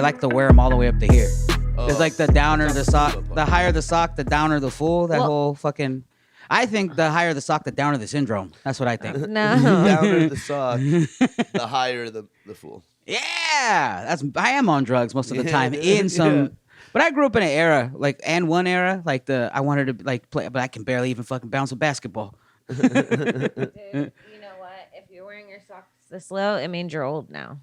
like to wear them all the way up to here. Oh, It's like the downer the sock, the higher the sock, the downer the fool. That whole fucking. I think the higher the sock, the downer the syndrome. That's what I think. No. The downer the sock, the higher the fool. Yeah, I am on drugs most of the time. In some, but I grew up in an era one era I wanted to like play, but I can barely even fucking bounce a basketball. Dude, you know what? If you're wearing your socks this low, it means you're old now.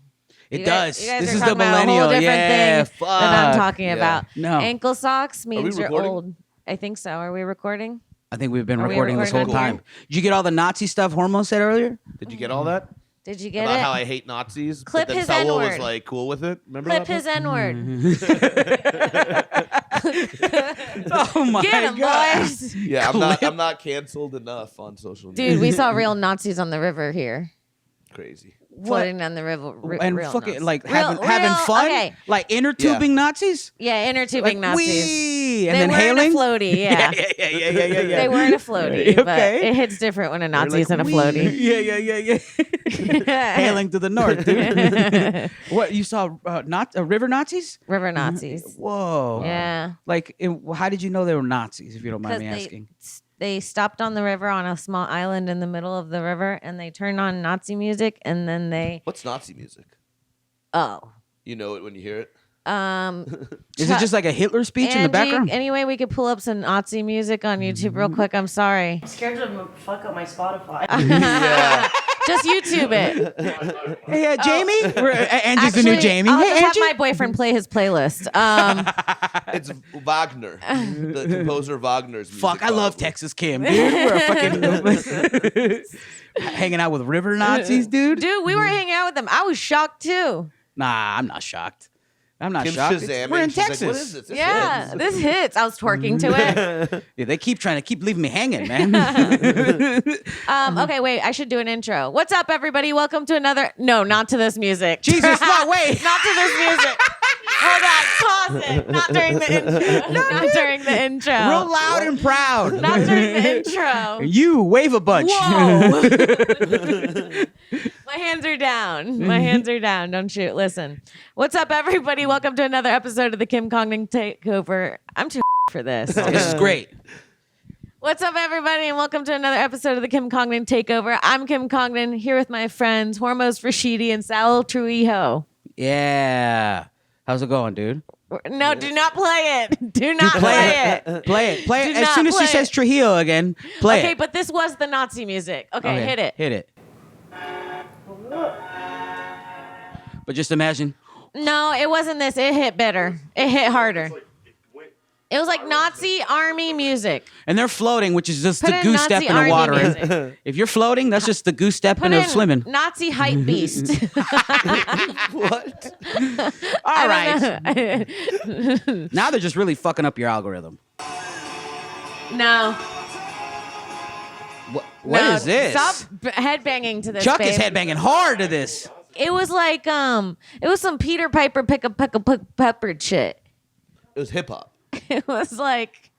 It does. You guys This are is talking the about a whole millennial. different Yeah, thing that I'm talking Yeah. about. No. Ankle socks means you're recording? old. I think so. Are we recording? I think we've been Are we recording this whole recording on time. here? Did you get all the Nazi stuff Hormoz said earlier? Did you get all that? Did you get About it? how I hate Nazis. Clip but then his Saul was N-word. like cool with it. Remember Clip that? his N-word. Oh my Get him, god! boys. Yeah, I'm not canceled enough on social media. Dude, we saw real Nazis on the river here. Crazy. Floating down the river. And real fucking Nazis. like Real- having real- fun, Okay. like inner tubing Nazis, Yeah, inner tubing like Nazis. wee, and They then were in hailing. a floaty, yeah. yeah. They were in a floaty, but Okay. it hits different when a Nazi's like, in a floaty. Yeah. Hailing to the north, dude. What you saw? River Nazis? River Nazis. Whoa. Yeah. Like, how did you know they were Nazis? If you don't mind me Because asking. they stopped on the river on a small island in the middle of the river, and they turned on Nazi music, and then they What's Nazi music? you know it when you hear it. Is it just like a Hitler speech in the background? Anyway, we could pull up some Nazi music on YouTube real quick. I'm sorry. I'm scared to fuck up my Spotify. Yeah. Just YouTube it. Hey, Jamie. Angie's the new Jamie. I'll Hey, just Angie. have my boyfriend play his playlist. It's Wagner, the composer Wagner's music. Fuck, I love probably. Texas Kim, dude. We're fucking hanging out with river Nazis, dude. Dude, we were hanging out with them. I was shocked too. Nah, I'm not shocked. I'm not Kim's shocked. Shazamming. We're in She's like, Texas. what is this? This Yeah, hits. this hits. I was twerking to it. Yeah, they keep trying to keep leaving me hanging, man. Okay, wait. I should do an intro. What's up, everybody? Welcome to another. No, not to this music. Jesus, no, wait. Not to this music. Hold on. Pause it. Not during the intro. Not during the intro. Real loud and proud. Not during the intro. You wave a bunch. Whoa. My hands are down. My hands are down. Don't shoot. Listen. What's up, everybody? Welcome to another episode of the Congdon Takeover. I'm too for this. This is great. What's up, everybody, and welcome to another episode of the Congdon Takeover. I'm Kim Congdon, here with my friends Hormoz, Rashidi, and Saul Trujillo. Yeah. How's it going, dude? No, do not play it. Do not play it. Play it. Play it. Do As not soon as she play says it. Trujillo again, play Okay, it. but this was the Nazi music. Okay, hit it. Hit it. But just imagine. No, it wasn't this. It hit better. It hit harder. It was like Nazi army music. And they're floating, which is just Put the in goose Nazi step in the army water. music. If you're floating, that's just the goose step Put in of in swimming. Nazi hype beast. What? All right. right. Now they're just really fucking up your algorithm. No. What No, is this? Stop headbanging to this. Chuck babe. is headbanging hard to this. It was like it was some Peter Piper pick a peppered shit. It was hip hop. It was like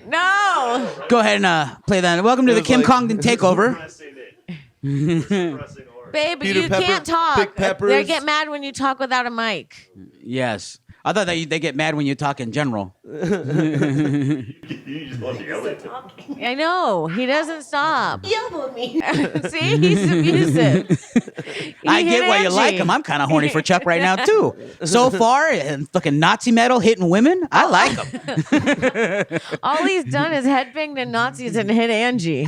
no. Go ahead and play that. Welcome to It the was Kim like- Congdon Takeover. Babe, Peter you Pepper, can't talk. pick peppers. They get mad when you talk without a mic. Yes. I thought that they get mad when you talk in general. I know. He doesn't stop. Yell at me. See, he's abusive. I He get hit why you Angie. like him. I'm kind of horny for Chuck right now, too. So far, and fucking Nazi metal hitting women, I like him. All he's done is headbang to Nazis and hit Angie.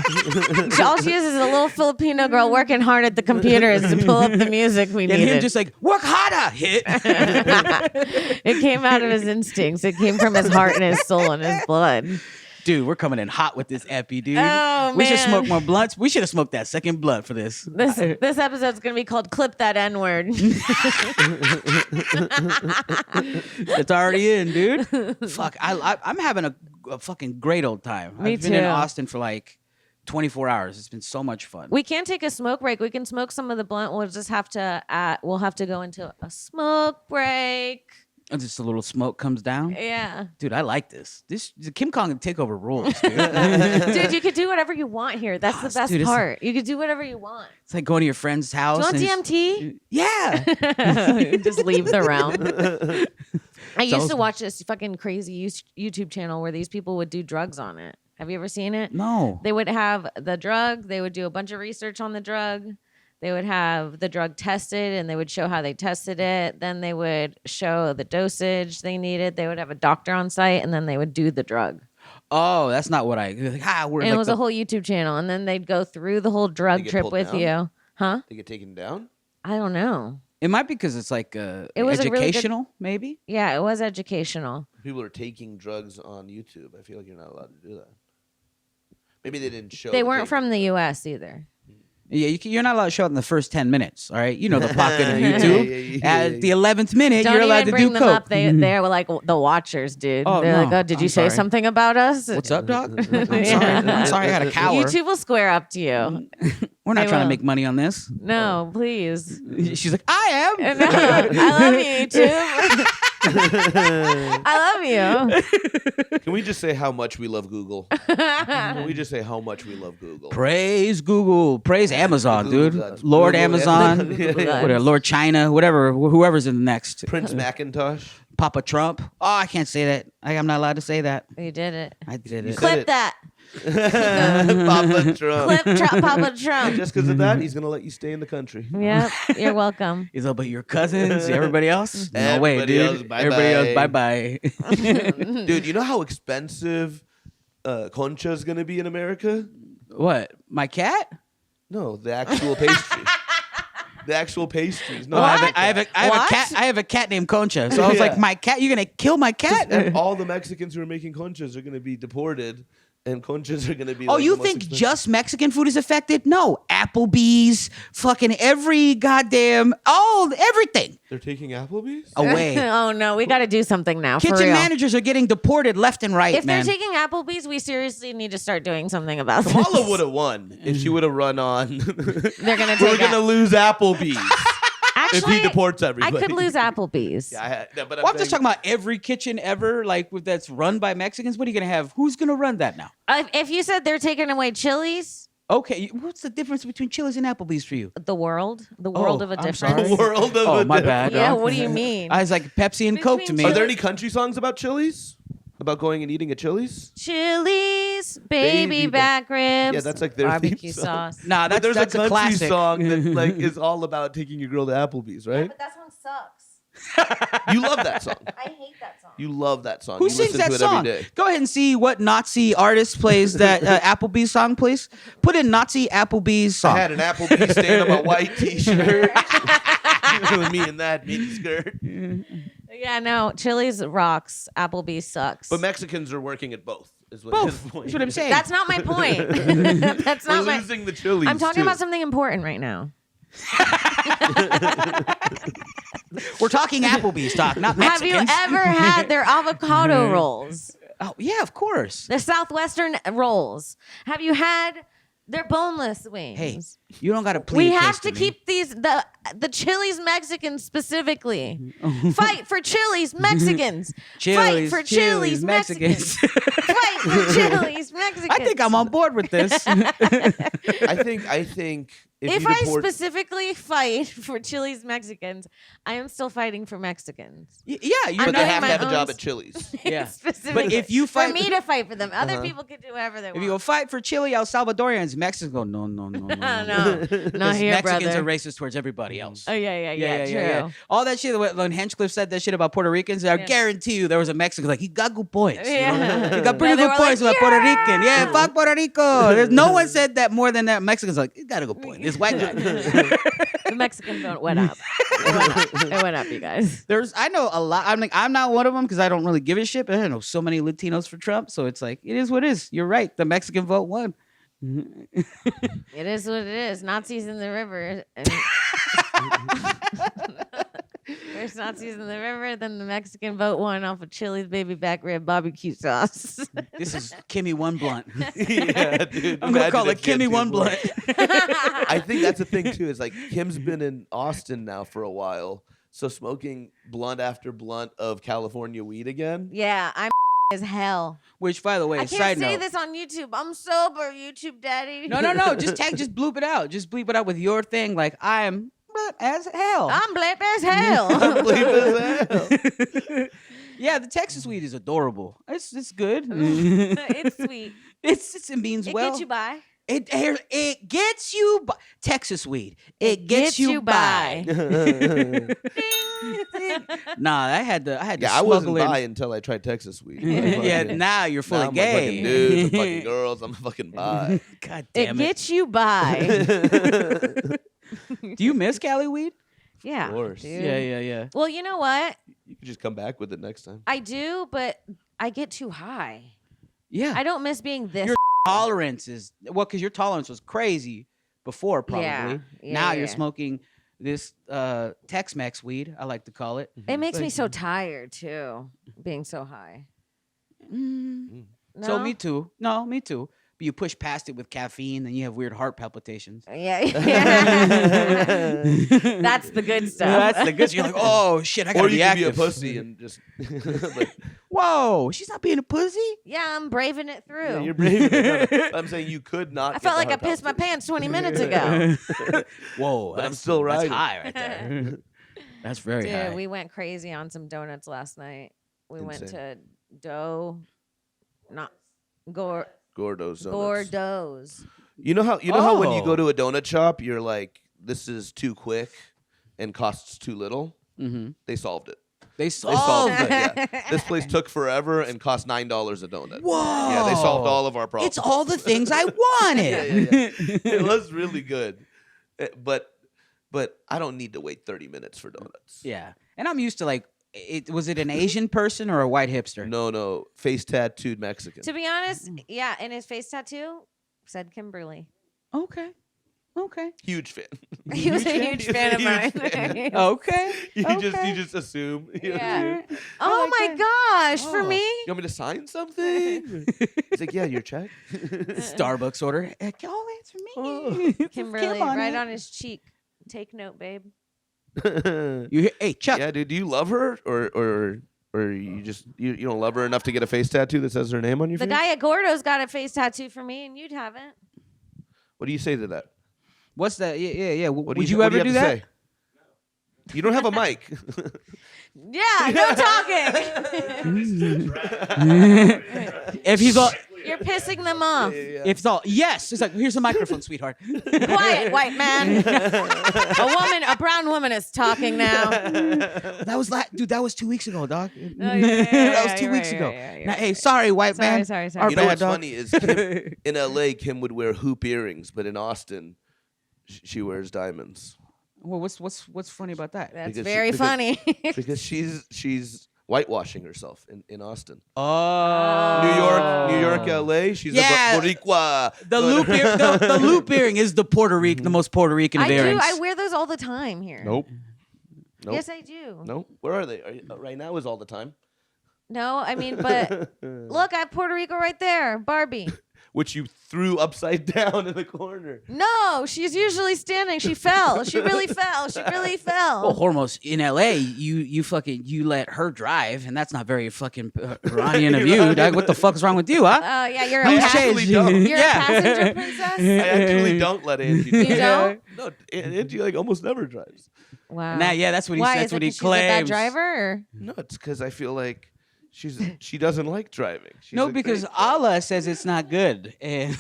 All she is a little Filipino girl working hard at the computers to pull up the music we And needed. him just like, work harder, hit. It came out of his instincts. It came from his heart and his soul and his blood. Dude, we're coming in hot with this epi, dude. Oh, we should man. smoke more blunts. We should have smoked that second blunt for this. This episode's gonna be called "Clip That N-Word." It's already in, dude. Fuck, I'm having a fucking great old time. Me I've been in too. Austin for like 24 hours. It's been so much fun. We can't take a smoke break. We can smoke some of the blunt. We'll just have to. We'll have to go into a smoke break. And just a little smoke comes down. Yeah. Dude, I like this. The Kim Congdon Takeover rules, dude. Dude, you could do whatever you want here. That's the best dude, part. You could do whatever you want. It's like going to your friend's house. Do you want DMT? Yeah. Just leave the realm. I used to watch this fucking crazy YouTube channel where these people would do drugs on it. Have you ever seen it? No. They would have the drug. They would do a bunch of research on the drug. They would have the drug tested, and they would show how they tested it. Then they would show the dosage they needed. They would have a doctor on site, and then they would do the drug. Oh, that's not what I. We're And like it was a whole YouTube channel, and then they'd go through the whole drug get trip pulled with down? you. Huh? They get taken down. I don't know. It might be because it's like It was a really good- educational, maybe. Yeah, it was educational. People are taking drugs on YouTube. I feel like you're not allowed to do that. Maybe they didn't show. They the weren't tape. from the U.S. either. Yeah, you're not allowed to show it in the first 10 minutes. All right, you know the pocket of YouTube. At the 11th minute, Don't you're allowed even to bring do them coke. up. They were like the watchers, dude. Oh, They're no. like, oh, did you I'm say sorry. something about us? What's up, dog? I'm sorry. Yeah. I'm sorry. I got a cower. YouTube will square up to you. We're not They trying to will. make money on this. No, please. She's like, I am. No, I love you, YouTube. I love you. Can we just say how much we love Google? Can we just say how much we love Google? Praise Google. Praise Amazon, Google dude. gods. Lord Google, Amazon. yeah. Whatever, Lord China. Whatever. Whoever's in the next. Prince Macintosh. Papa Trump. Oh, I can't say that. I'm not allowed to say that. You did it. I did it. said Clip it. that. Papa Trump. Clip Papa Trump. Just because of that, he's gonna let you stay in the country. Yep, you're welcome. He's all, but your cousins, everybody else? No way, Everybody dude. else, bye-bye. Everybody else, bye-bye. Dude, you know how expensive concha is gonna be in America? What? My cat? No, the actual pastry. The actual pastries. No, Oh, What? I have a What? cat. I have a cat named Concha. So I was Yeah. like, my cat? You're gonna kill my cat? And all the Mexicans who are making conchas are gonna be deported, and conchas are gonna be. Oh, like, you the most think expensive. just Mexican food is affected? No, Applebee's, fucking every goddamn, everything they're taking Applebee's? away. Oh no, we got to do something now. for Kitchen real. managers are getting deported left and right, If man. they're taking Applebee's, we seriously need to start doing something about this. Kamala would have won if she would have run on. They're gonna We're take. gonna lose Applebee's if Actually, he deports I everybody. could lose Applebee's. Yeah, but Well, I'm just talking about every kitchen ever, like that's run by Mexicans. What are you gonna have? Who's gonna run that now? If you said they're taking away Chili's, Okay, what's the difference between Chili's and Applebee's for you? the world of a I'm difference. sorry. world of Oh, a my difference. bad. Yeah, dog. what do you mean? I was like Pepsi and Coke to me. Between Are there any country songs about Chili's? About going and eating at Chili's? Chili's baby Baby back ribs. Yeah, that's like their theme barbecue song. sauce. Nah, But that's there's a a country classic song that like is all about taking your girl to Applebee's, right? But that song sucks. You love that song. I hate that song. You love that song. Who you sings listen that to it song? every day. Go ahead and see what Nazi artist plays that Applebee's song, please. Put in Nazi Applebee's song. I had an Applebee's stain on my white t-shirt. Me and that mini skirt. Yeah, no, Chili's rocks. Applebee's sucks. But Mexicans are working at both. Is what his Both. point That's what I'm is. saying. That's not my point. That's We're not my. losing the Chili's. I'm talking too. about something important right now. We're talking Applebee's talk, not Have you Mexicans. ever had their avocado rolls? Oh, yeah, of course. Their Southwestern rolls. Have you had their boneless wings? Hey, you don't got to plead. we a case have to me. keep the Chili's Mexicans specifically. Fight for Chili's Mexicans. Fight for Chili's Mexicans. Fight for Chili's Mexicans. I think I'm on board with this. I think If you I deport, specifically fight for Chili's Mexicans, I am still fighting for Mexicans. Yeah, I'm but they doing have my to have a own job at Chili's. Yeah. Specifically. But if you fight- for me to fight for them, other people can do whatever they If want. you go fight for Chile, El Salvadorians, Mexicans go, no. no, not Because here, Mexicans brother. are racist towards everybody else. Oh yeah, true. All that shit, when Hinchcliffe said that shit about Puerto Ricans, I guarantee you there was a Mexican like, he got good points. You know? Yeah. He got pretty No, they good were points like, about Puerto "Yeah." Rican. Yeah, fuck Puerto Rico. There's no one said that more than that. Mexicans like, he got a good point. This white guy. The Mexican vote went up. It went up, you guys. I know a lot. I'm not one of them because I don't really give a shit, but I know so many Latinos for Trump. So it's like, it is what it is. You're right. The Mexican vote won. It is what it is. Nazis in the river. And there's Nazis in the river. Then the Mexican vote won off of Chili's baby back rib barbecue sauce. This is Kimmy One Blunt. Yeah, dude. I'm going to imagine call if it Kim Kimmy did One Blunt. I think that's the thing too. Is like Kim's been in Austin now for a while, So smoking blunt after blunt of California weed again. Yeah, I'm as hell. Which, by the way, I can't side say note. this on YouTube. I'm sober, YouTube daddy. No. Just bleep it out. Just bleep it out with your thing. Like, I'm as hell. I'm black as hell. Yeah, the Texas weed is adorable. It's good. It's sweet. It means It well. gets you by. It gets you by. Texas weed. It gets you by. Nah, I had to Yeah, I wasn't smuggle in. bi until I tried Texas weed. Yeah, now you're fully Now I'm gay. a fucking dude, I'm fucking girls, I'm fucking bi. God It damn it. gets you by. Do you miss Cali weed? Yeah. Of course. dude. Yeah. Well, you know what? You could just come back with it next time. I do, but I get too high. Yeah. I don't miss being this. Your tolerance is because your tolerance was crazy before, probably. Yeah, Now yeah. you're smoking this Tex-Mex weed, I like to call it. It makes me Like- so tired too, being so high. Mm. No? So me too. No, me too. But you push past it with caffeine, then you have weird heart palpitations. Yeah. That's the good stuff. That's the good. You're like, oh shit, I gotta Or you be could active. be a pussy and just. Like, Whoa, she's not being a pussy. Yeah, I'm braving it through. yeah, you're brave. No, I'm saying you could not. I get felt the like I heart pissed my palpitations. pants 20 minutes ago. Whoa, But I'm still riding. That's high right there. That's very Dude, high. we went crazy on some donuts last night. We went Insane. to Gordo's donuts. Gordo's. You know how when you Oh. go to a donut shop, you're like, this is too quick and costs too little. Mm-hmm. They solved it. They They solved solved it. it. Yeah. This place took forever and cost $9 a donut. Whoa. Yeah, they solved all of our problems. It's all the things I wanted. Yeah. It was really good, but I don't need to wait 30 minutes for donuts. Yeah, and I'm used to like, was it an Asian person or a white hipster? No, face tattooed Mexican. To be honest, yeah, and his face tattoo said Kimberly. Okay. Huge fan. He was a huge fan of mine. fan. Okay. You just assume. You Yeah. assume. Oh like my gosh, for Oh, me? You want me to sign something? He's like, yeah, your check. Starbucks order. Oh, it's for me. Oh. It's Kimberly, Kim on right it. on his cheek. Take note, babe. You hear, hey, Chuck. Yeah, dude. Do you love her, or you just you don't love her enough to get a face tattoo that says her name on your The face? guy at Gordo's got a face tattoo for me, and you'd haven't. What do you say to that? What's that? Yeah. What Would do you what ever have do to that? say? You don't have a mic. Yeah, no talking. If he's all, You're pissing them off. if it's all, yes. It's like, here's a microphone, sweetheart. Quiet, white man. A brown woman is talking now. That was dude. That was 2 weeks ago, dog. yeah, That was yeah, 2 you're weeks right, ago. you're right, you're Now, right. hey, sorry, white man. Sorry. Our You know bad, what's dog. funny is Kim, in LA, Kim would wear hoop earrings, but in Austin, she wears diamonds Well, what's funny about that? That's Because very because- funny. because she's whitewashing herself in Austin. Oh, New York, LA. She's Yeah. a Boricua. The loop, the loop earring is the the most Puerto Rican of I do. earrings. I wear those all the time here. Nope. Yes, I do. Nope. Where are they? Right now is all the time. No, I mean, but look, I have Puerto Rico right there. Barbie. Which you threw upside down in the corner. No, she's usually standing. She fell. She really fell. She really fell. Well, Hormoz in LA, you let her drive, and that's not very fucking Iranian of you. Dog. What the fuck's wrong with you, huh? Oh, yeah, you're Please a actually change. don't. You're a passenger princess? I actually don't let Angie drive. You don't? No, Angie like almost never drives. Wow. Nah, yeah, that's what he. Why? That's Is it what he 'cause she's a bad claims. driver? Or? No, it's because I feel like she doesn't like driving. She's No, a because great driver. Allah says it's not good. And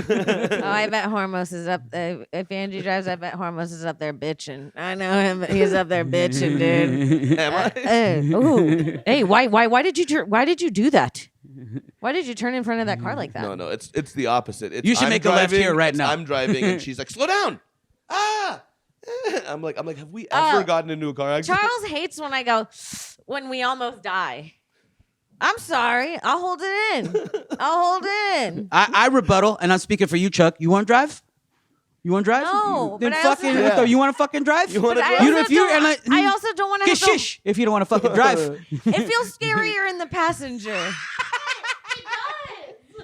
Oh, I bet Hormoz is up. If Angie drives, I bet Hormoz is up there bitching. I know him. He's up there bitching, dude. Am I? Ooh. Hey, why did you do that? Why did you turn in front of that car like that? No, it's the opposite. It's, You should I'm make a left driving, here right it's now. I'm driving, and she's like, "Slow down!" Ah, I'm like, have we ever gotten into a car accident? Charles hates when I go, when we almost die. I'm sorry. I'll hold it in. I rebuttal, and I'm speaking for you, Chuck. You want to drive? You want to drive? No, Then but I fucking. also- Yeah. You want to fucking drive? You wanna But I drive? You- also if you- don't- and I- I also don't want to Get have to. shish if you don't want to fucking drive. It feels scarier in the passenger.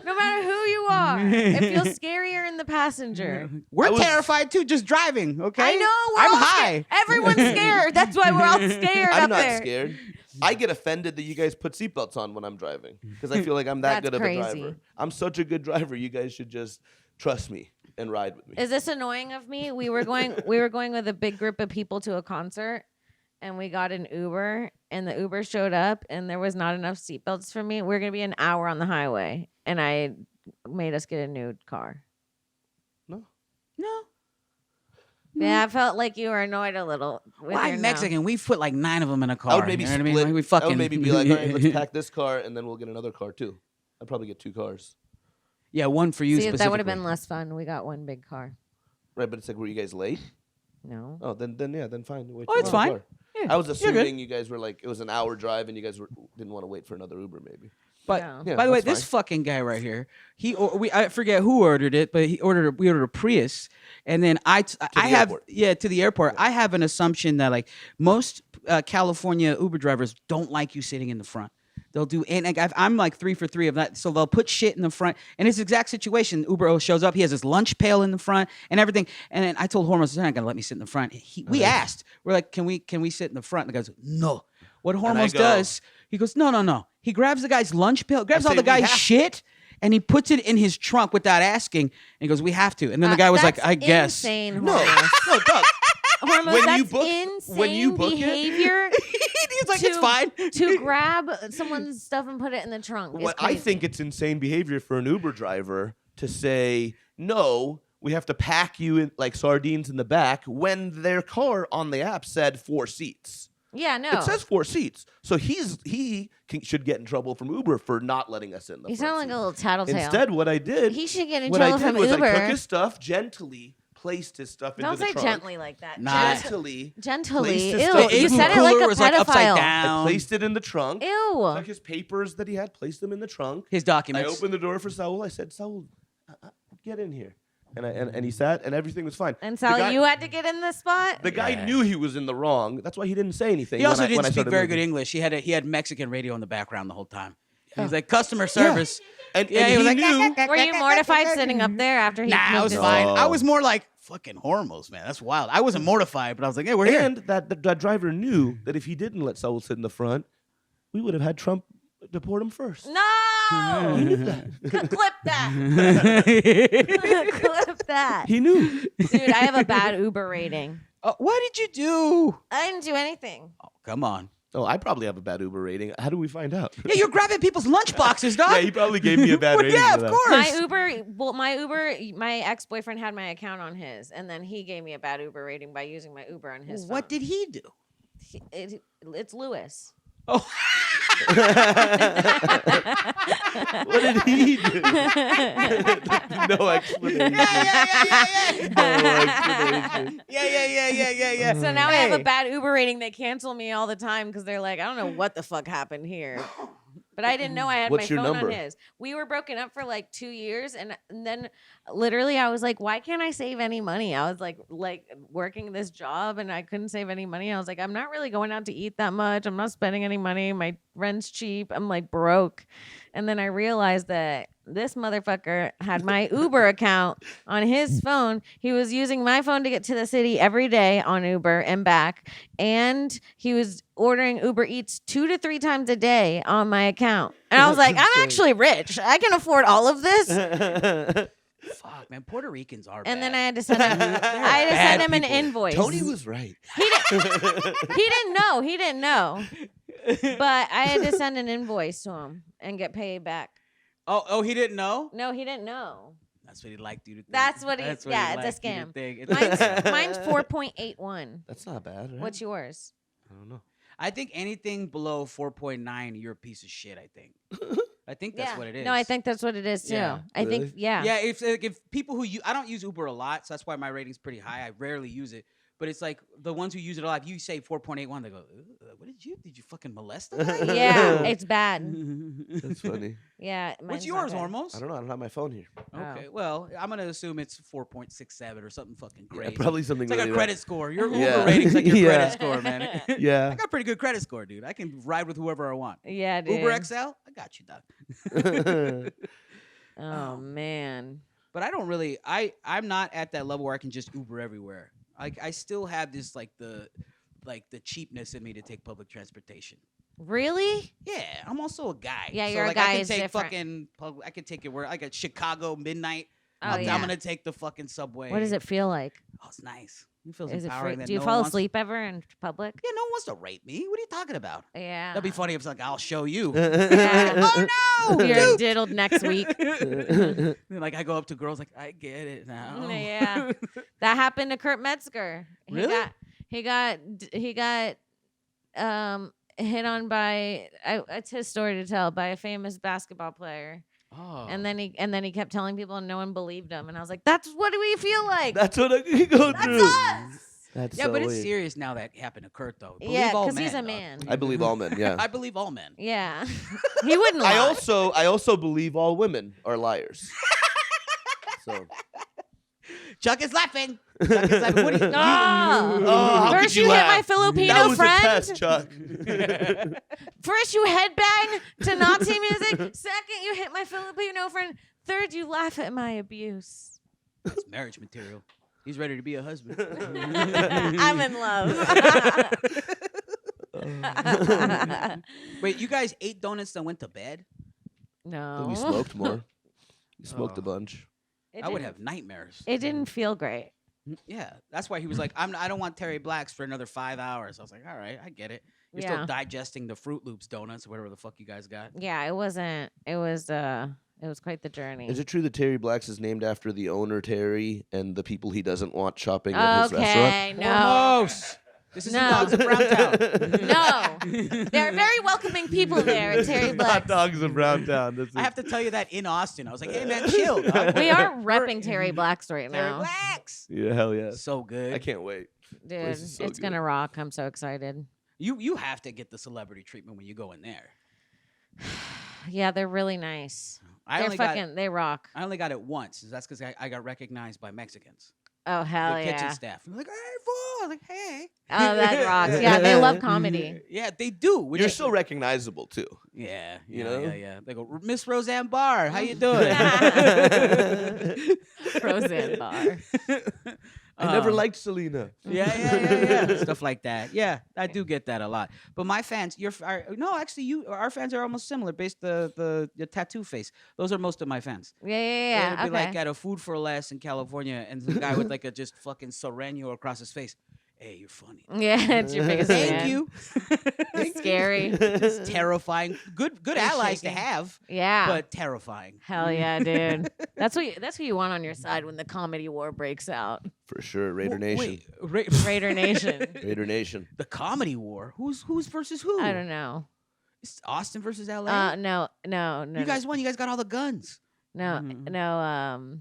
No matter who you are, it feels scarier in the passenger. passenger. We're terrified too, just driving. Okay, I know. I'm all high. Everyone's scared. That's why we're all scared I'm up not there. scared. I get offended that you guys put seatbelts on when I'm driving because I feel like I'm that That's good of crazy. a driver. I'm such a good driver. You guys should just trust me and ride with me. Is this annoying of me? We were going with a big group of people to a concert, and we got an Uber, and the Uber showed up, and there was not enough seatbelts for me. We are gonna be an hour on the highway, and I made us get a new car. No. Yeah, I felt like you were annoyed a little. With Well, I'm your no. Mexican. We put like 9 of them in a car. I would maybe you know what split. I mean? Like, we I fucking would maybe be like, all right, let's pack this car and then we'll get another car too. I'd probably get 2 cars. Yeah, one for you See, specifically. that would have been less fun. We got one big car. Right, but it's like, were you guys late? No. Oh, then fine. Wait Oh, for it's another fine. car. Yeah, I was you're good. assuming you guys were like, it was an hour drive and you guys didn't want to wait for another Uber maybe. But Yeah. by the way, that's this fine. fucking guy right here, I forget who ordered it, but we ordered a Prius, and then I the have airport. to the airport. I have an assumption that like most California Uber drivers don't like you sitting in the front. They'll do, and like, I'm like 3 for 3 of that. So they'll put shit in the front, and it's the exact situation. Uber shows up, he has his lunch pail in the front and everything. And then I told Hormoz, they're not gonna let me sit in the front. We asked, we're like, can we sit in the front? And the guy's like, no. What Hormoz does, he goes, no. He grabs the guy's lunch pail, grabs all say, the "We guy's have to." shit, and he puts it in his trunk without asking. And he goes, we have to. And then the guy was like, That's I guess. insane. No, Hormoz. no, Doug. Hormoz, When that's you book- insane when you book it- behavior. He's like, it's fine. To grab someone's stuff and put it in the trunk. is What I crazy. think it's insane behavior for an Uber driver to say, no, we have to pack you in like sardines in the back when their car on the app said 4 seats. Yeah, no. It says 4 seats. So should get in trouble from Uber for not letting us in the You front sound like seat. a little tattletale. Instead, what I did, He should get in what I trouble did from was Uber. I took his stuff, gently placed his stuff Don't into the say trunk. gently like that. Nah. Gently. Gently. placed his Ew, stuff in you the said it trunk. like Cooler a was like upside pedophile. down. I placed it in the trunk. Ew. Took his papers that he had, placed them in the trunk. His I documents. opened the door for Saul. I said, Saul, get in here. And he sat, and everything was fine. And The Sally, guy- you had to get in the spot? The guy knew he was in the wrong. That's why he didn't say anything. He also when I didn't speak started very moving. good English. He had Mexican radio in the background the whole time. He was like customer service. And, Yeah, and he he was like, knew. Were you mortified sitting up there after he Nah, I moved was his- fine. No. I was more like fucking Hormoz, man. That's wild. I wasn't mortified, but I was like, hey, we're here. And that driver knew that if he didn't let Saul sit in the front, we would have had Trump deport him first. No! Clip that. Clip that. He knew. Dude, I have a bad Uber rating. What did you do? I didn't do anything. Oh, come on. Oh, I probably have a bad Uber rating. How do we find out? Yeah, you're grabbing people's lunch boxes, dog. Yeah, he probably gave me a bad Well, rating. yeah, for of that. course. My ex-boyfriend had my account on his, and then he gave me a bad Uber rating by using my Uber on his phone. What did he do? It's Lewis. Oh, What did he do? No explanation. No explanation. Yeah. So now I have a bad Uber rating. They cancel me all the time because they're like, I don't know what the fuck happened here. But I didn't know I had What's my your phone number? on his. We were broken up for like 2 years, and then literally I was like, why can't I save any money? I was like working this job, and I couldn't save any money. I was like, I'm not really going out to eat that much. I'm not spending any money. My rent's cheap. I'm like broke. And then I realized that this motherfucker had my Uber account on his phone. He was using my phone to get to the city every day on Uber and back. And he was ordering Uber Eats 2 to 3 times a day on my account. And I was like, I'm actually rich. I can afford all of this. Fuck, man. Puerto Ricans are And bad. then I had to send him, bad an people. invoice. Tony was right. He didn't know. But I had to send an invoice to him and get paid back. Oh, he didn't know? No, he didn't know. That's what he liked you to think. That's what he- That's yeah, he it's a liked you to scam. think. Mine's 4.81. That's not bad, right? What's yours? I don't know. I think anything below 4.9, you're a piece of shit, I think. I think that's what it is. No, I think that's what it is too. Yeah. I think Really? yeah. If people who I don't use Uber a lot, so that's why my rating's pretty high. I rarely use it. But it's like the ones who use it a lot, if you say 4.81, they go, what did you fucking molest the guy? Yeah, it's bad. That's funny. Yeah. What's mine's yours, not good. Hormoz? I don't know. I don't have my phone here. Okay, well, I'm gonna assume it's 4.67 or something fucking crazy. Yeah, probably something It's like really a credit score. Your Yeah. Uber rating's like your Yeah. credit score, man. Yeah. I got pretty good credit score, dude. I can ride with whoever I want. Yeah, dude. Uber XL, I got you, dog. Oh man. But I don't really. I'm not at that level where I can just Uber everywhere. I still have this like the cheapness in me to take public transportation. Really? Yeah, I'm also a guy. Yeah, so, you're a like, guy, I can it's take different. fucking. I can take it where like at Chicago midnight. Oh, I'm yeah. gonna take the fucking subway. What does it feel like? Oh, it's nice. It feels Is it empowering. free? That Do you no fall one wants- asleep ever in public? Yeah, no one wants to rape me. What are you talking about? Yeah. That'd be funny if it's like I'll show you. Yeah. Oh no! You're dude! diddled next week. Like I go up to girls like I get it now. Yeah. That happened to Kurt Metzger. Really? He got hit on by it's his story to tell, by a famous basketball player. Oh. And then he kept telling people and no one believed him. And I was like, that's what do we feel like? That's what I go That's through. us. That's Yeah, so but it's weird. serious now that happened to Kurt though. Yeah, all because he's a dog. man. I believe all men. Yeah. I believe all men. Yeah. He wouldn't lie. I also believe all women are liars. So Chuck is laughing. Chuck is laughing. What do you? how First could you you hit laugh? my Filipino that was friend. a test, Chuck. First you headbang to Nazi music. Second you hit my Filipino friend. Third you laugh at my abuse. That's marriage material. He's ready to be a husband. I'm in love. Wait, you guys ate donuts and went to bed? No. We smoked more. We smoked Oh. a bunch. It I would didn't- have nightmares. It didn't feel great. Yeah, that's why he was like, I don't want Terry Blacks for another 5 hours. I was like, all right, I get it. You're Yeah. still digesting the Fruit Loops donuts, or whatever the fuck you guys got. Yeah, it wasn't. It was quite the journey. Is it true that Terry Black's is named after the owner Terry and the people he doesn't want shopping at his restaurant? Okay, no. Hormoz. This is No. the Dogs of Browntown. No. They're very welcoming people there at Terry Not Black's. Dogs of Browntown. This is I have to tell you that in Austin. I was like, hey man, chill. Dog. We are repping Terry Black's right Terry now. Blacks. Yeah, hell yeah. So good. I can't wait. Dude, This is so it's good. going to rock. I'm so excited. You have to get the celebrity treatment when you go in there. Yeah, they're really nice. I They're fucking, they rock. I only got it once. That's because I got recognized by Mexicans. Oh, hell The kitchen yeah. staff. They're like, hey, fool. I was like, hey. Oh, that rocks. Yeah, they love comedy. Yeah, they do. which You're is- so recognizable too. Yeah, You yeah, know? yeah. They go, Miss Roseanne Barr, how you doing? Roseanne Barr. I never liked Selena. Yeah. Stuff like that. Yeah, I do get that a lot. But my fans, our fans are almost similar. Based the tattoo face. Those are most of my fans. Yeah. It'd be Okay. like at a Food for Less in California, and the guy with like a just fucking Sereno across his face. Hey, you're funny. Yeah, it's your biggest Thank fan. you. Scary. It's terrifying. Good allies to shaking. have, Yeah. but terrifying. Hell yeah, dude. That's who you want on your side when the comedy war breaks out. For sure. Raider Nation. Wait, Raider Nation. Raider Nation. the comedy war. Who's versus who? I don't know. It's Austin versus LA. No. You guys won. You guys got all the guns. No. Mhm.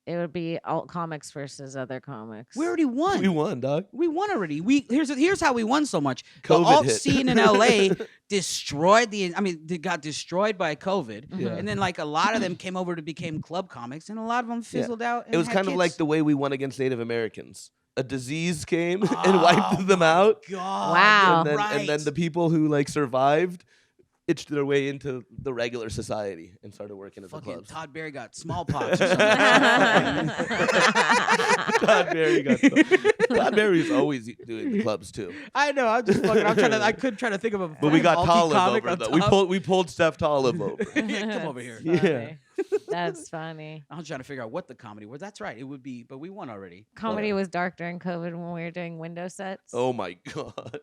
It would be alt comics versus other comics. We already won. We won, dog. We won already. Here's how we won so much. The COVID alt hit. scene in LA destroyed they got destroyed by COVID. Mhm. Yeah. And then like a lot of them came over to become club comics, and a lot of them fizzled out. And It was had kind of kids. like the way we won against Native Americans. A disease came and Oh wiped them out. God, Wow. you're And then the people who like survived itched their way into the regular society and started working at the fucking clubs. Todd Berry got smallpox or something. Todd Berry got Todd Berry's always doing the clubs too. I know. I'm just fucking. I couldn't try to think of a. But we got alty Tolive comic over on though. top. We pulled Steph Tolive over. Yeah, come over here. That's Yeah. funny. That's funny. I was trying to figure out what the comedy was. That's right. It would be, but we won already. Comedy was dark during COVID when we were doing window sets. Oh my god.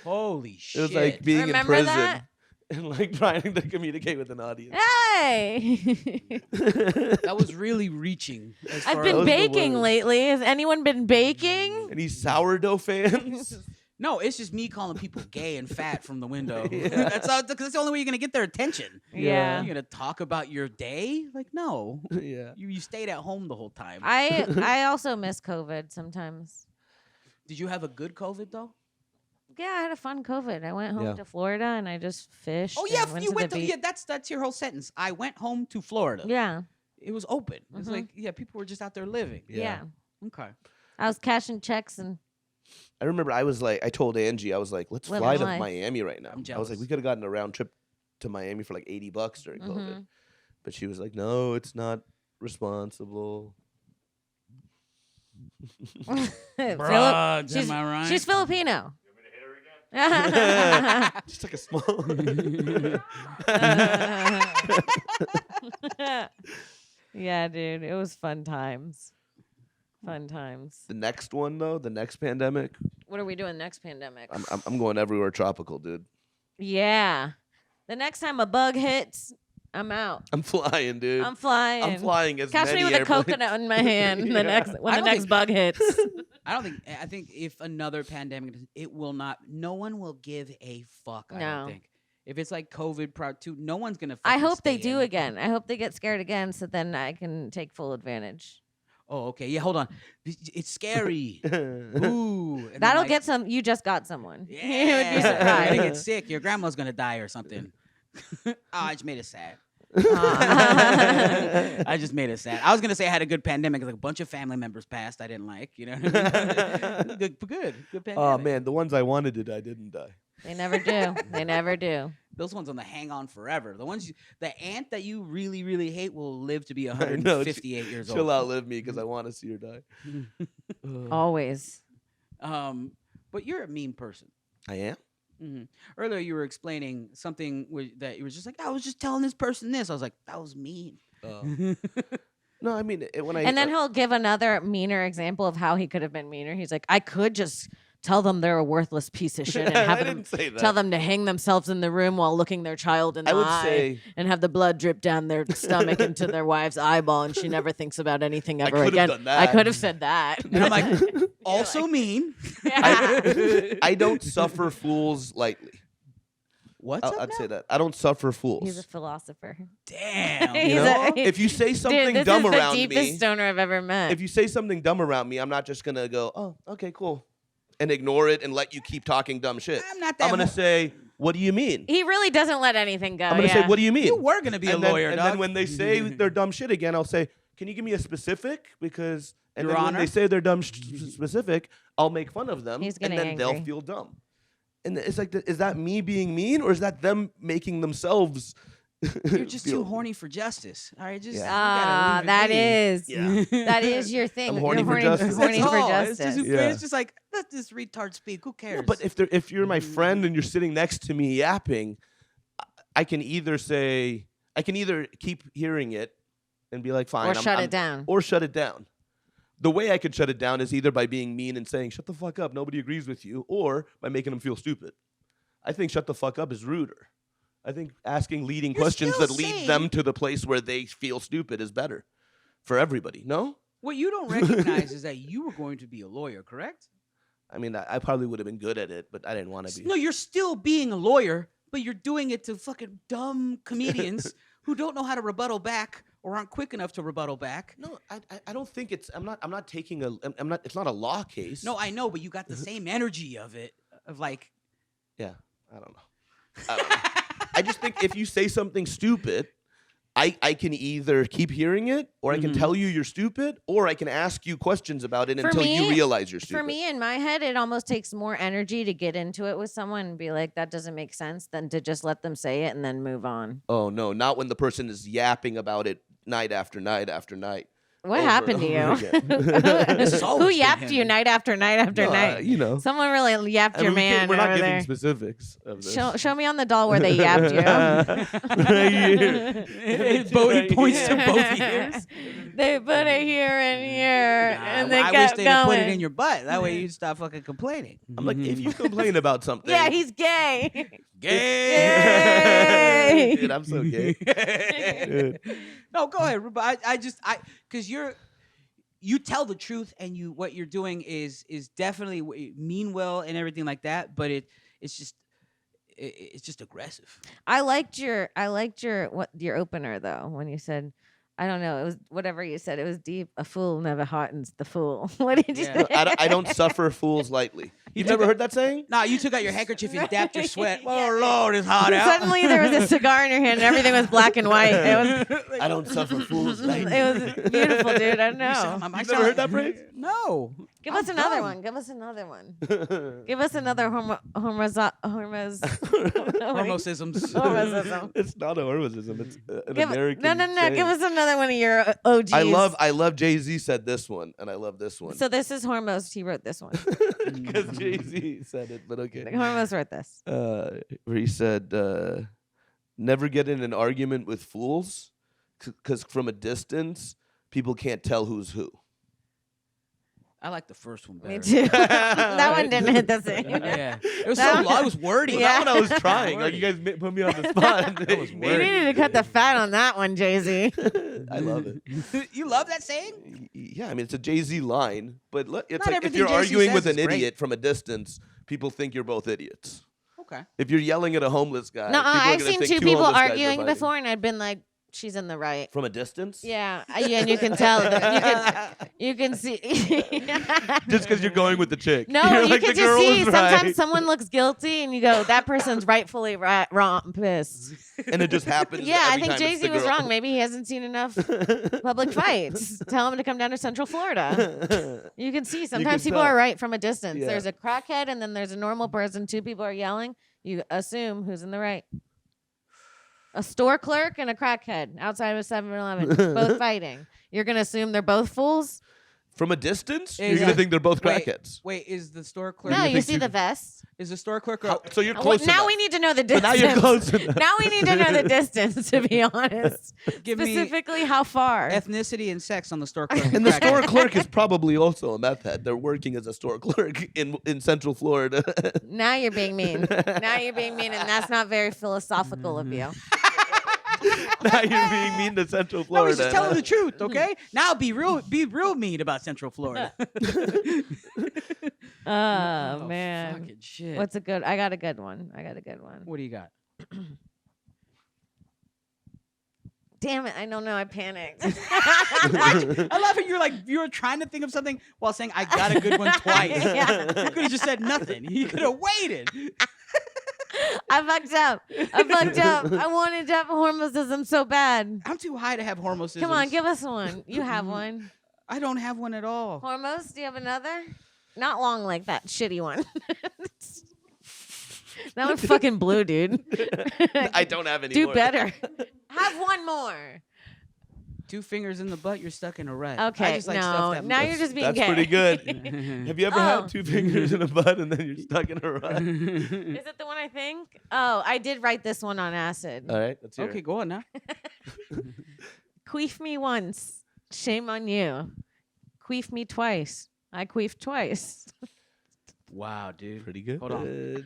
Holy It shit! was like being Remember in prison that? and like trying to communicate with an audience. Hey! that was really reaching. As I've far been was as- the baking worst. lately. Has anyone been baking? Any sourdough fans? No, it's just me calling people gay and fat from the window. Yeah. That's the only way you're gonna get their attention. Yeah. You're gonna talk about your day? Like, no. Yeah. You stayed at home the whole time. I also miss COVID sometimes. Did you have a good COVID though? Yeah, I had a fun COVID. I went home Yeah. to Florida and I just fished. Oh yeah, and went you to went the to beach. yeah. That's your whole sentence. I went home to Florida. Yeah, It was open. It's Mhm. like people were just out there living. yeah. Okay. I was cashing checks and I remember I told Angie, I was like, let's Living fly to life. Miami right now. I'm I was jealous. like, we could have gotten a round trip to Miami for like $80 during COVID. Mhm. But she was like, no, it's not responsible. Broads, am I right? She's Filipino. Just like a small. Yeah, dude. It was fun times. Fun times. The next one though, the next pandemic. What are we doing next pandemic? I'm going everywhere tropical, dude. Yeah. The next time a bug hits, I'm out. I'm flying, dude. I'm flying. I'm flying as Catch many me with airplanes. a coconut in my hand the next when I the don't next bug hits. I think if another pandemic, it will not. No one will give a fuck. I No. don't think. If it's like COVID Part 2, no one's gonna. I fucking hope they stay do in. again. I hope they get scared again, so then I can take full advantage. Oh, okay. Yeah, hold on. It's scary. Ooh. And then, That'll like, get some. You just got someone. Yeah. You would be You're gonna surprised. get sick. Your grandma's gonna die or something. I just made it sad. Aw. I just made it sad. I was gonna say I had a good pandemic. Like a bunch of family members passed. I didn't like. You know. What I mean? Good pandemic. Oh man, the ones I wanted to die didn't die. They never do. They never do. Those ones on the hang on forever. The ones, the aunt that you really, really hate will live to be know, 158 years She'll old. outlive me because I want to see her die. Always. But you're a mean person. I am. hmm Earlier, you were explaining something that you were just like, I was just telling this person this. I was like, that was mean. No, I mean when I And then he'll give another meaner example of how he could have been meaner. He's like, I could just tell them they're a worthless piece of shit and I have them didn't say that. tell them to hang themselves in the room while looking their child in the I would eye say and have the blood drip down their stomach into their wife's eyeball, and she never thinks about anything ever could've again. done that. I could have said that. And I'm like, also mean. I don't suffer fools lightly. What's up I'd now? say that. I don't suffer fools. He's a philosopher. Damn. He's You know? a- If you say something Dude, this dumb is the around deepest me, stoner I've ever met. if you say something dumb around me, I'm not just gonna go, oh, okay, cool, and ignore it and let you keep talking dumb shit. I'm not that. I'm gonna say, what do you mean? He really doesn't let anything go. I'm gonna say, what do you mean? You were gonna be a and then, lawyer, and dog. then when they say their dumb shit again, I'll say, can you give me a specific? Because and Your then when Honor? they say their dumb specific, I'll make fun of them, He's and getting then they'll angry. feel dumb. And it's like, is that me being mean, or is that them making themselves? You're just feel- too horny for justice. All right, just Yeah. you gotta leave it That be. is. Yeah. That is your thing. I'm You're horny for justice. Horny That's for all. justice. It's just like, let this retard speak. Who cares? Yeah, but if you're my friend and you're sitting next to me yapping, I can either keep hearing it and be like, fine, Or shut it down. or shut it down. The way I could shut it down is either by being mean and saying, shut the fuck up, nobody agrees with you, or by making them feel stupid. I think shut the fuck up is ruder. I think asking leading You're questions still that lead saying- them to the place where they feel stupid is better for everybody. No? what you don't recognize is that you were going to be a lawyer, correct? I mean, I probably would have been good at it, but I didn't want to be. No, you're still being a lawyer, but you're doing it to fucking dumb comedians who don't know how to rebuttal back or aren't quick enough to rebuttal back. No, I don't think it's. I'm not taking a. I'm not. It's not a law case. No, I know, but you got the same energy of it, of like, Yeah, I don't know. I just think if you say something stupid, I can either keep hearing it, or I can tell you you're stupid, or I can ask you questions about it For until you me- realize you're stupid. For me, in my head, it almost takes more energy to get into it with someone and be like, that doesn't make sense, than to just let them say it and then move on. Oh no, not when the person is yapping about it night after night after night. What Over happened and to over you? again. It's always Who been yapped him. you night after night after No, night? you know. Someone really yapped I your mean, man we're not over giving there. specifics of this. Show me on the doll where they yapped you. Right here. He points to both ears. They put it here and here, Nah, and they I wish kept they'd going. have put it in your butt. That way you'd stop fucking complaining. I'm like, if you complain about something, Yeah, he's gay. Gay. Dude, I'm so gay. No, go ahead, Ruba. Because you tell the truth, and what you're doing is definitely mean well and everything like that. But it's just aggressive. I liked your opener though when you said, I don't know, it was whatever you said. It was deep. A fool never heartens the fool. What did you Yeah. say? I don't suffer fools lightly. You've took never a- heard that saying? Nah, you took out your handkerchief and dapped your sweat. Oh Lord, it's hot out. Suddenly there was a cigar in your hand and everything was black and white. It was I don't suffer fools lightly. beautiful, dude. I don't know. I You've never heard that phrase? No. Give I'm us another done. one. Give us another one. Give us another hormosisms. Hormosism. It's not a hormozism. It's an Give, American. no. saying. Give us another one of your OGs. I love Jay-Z said this one, and I love this one. So this is Hormoz. He wrote this one. Because Jay-Z said it, but okay. Hormoz wrote this. Where he said, never get in an argument with fools, because from a distance, people can't tell who's who. I like the first one better. Me too. That one didn't hit the same. Yeah, it was That so one- long. It was wordy. Yeah. That one I was trying. Like, you guys put me on the spot. That was You wordy. needed to cut the fat on that one, Jay-Z. I love it. You love that saying? Yeah, I mean, it's a Jay-Z line, but it's Not like if everything you're Jay-Z arguing says with an is great. idiot from a distance, people think you're both idiots. Okay. If you're yelling at a homeless guy, No, people are I've gonna seen think two two people homeless guys are arguing fighting. before, and I'd been like, "She's in the right." From a distance? Yeah, and you can tell. You can see. Just because you're going with the chick. No, You're you like, can the just girl see was sometimes right. someone looks guilty, and you go, "That person's rightfully wrong, pissed." And it just happens. Yeah, I every think time it's Jay-Z the was girl. wrong. Maybe he hasn't seen enough public fights. Tell him to come down to Central Florida. You can see sometimes people tell. are right from a distance. Yeah. There's a crackhead, and then there's a normal person. Two people are yelling. You assume who's in the right. A store clerk and a crackhead outside of a 7-Eleven, both fighting. You're gonna assume they're both fools? From a distance, Yeah, you're gonna yeah. think they're both Wait, crackheads. Wait, is the store clerk? No, you think see you- the vest. Is the store clerk? How- so you're Well, close now enough. we need to know the So distance. now you're close enough. Now we need to know the distance. To be honest, Give me specifically how far. ethnicity and sex on the store clerk. And the Crackhead. store clerk is probably also a meth head. They're working as a store clerk in Central Florida. Now you're being mean. Now you're being mean, and that's not very philosophical of you. Now you're being mean to Central No, Florida. he's just telling the truth, okay? Now be real mean about Central Florida. Oh man, fucking shit. what's a good? I got a good one. What do you got? Damn it! I don't know. I panicked. I love it. You were trying to think of something while saying I got a good one twice. Yeah. You could have just said nothing. You could have waited. I fucked up. I wanted to have a hormosism so bad. I'm too high to have hormones. Come on, give us one. You have one. I don't have one at all. Hormos, do you have another? Not long like that shitty one. That one's fucking blue, dude. I don't have any Do more. better. Have one more. 2 fingers in the butt, you're stuck in a rut. Okay, I just like no. stuff that Now you're just being That's gay. pretty good. moves. Have you ever Oh. had 2 fingers in a butt and then you're stuck in a rut? Is it the one I think? Oh, I did write this one on acid. All right, let's hear Okay, it. go on now. Queef me once. Shame on you. Queef me twice. I queefed twice. Wow, dude. Pretty good. Hold on.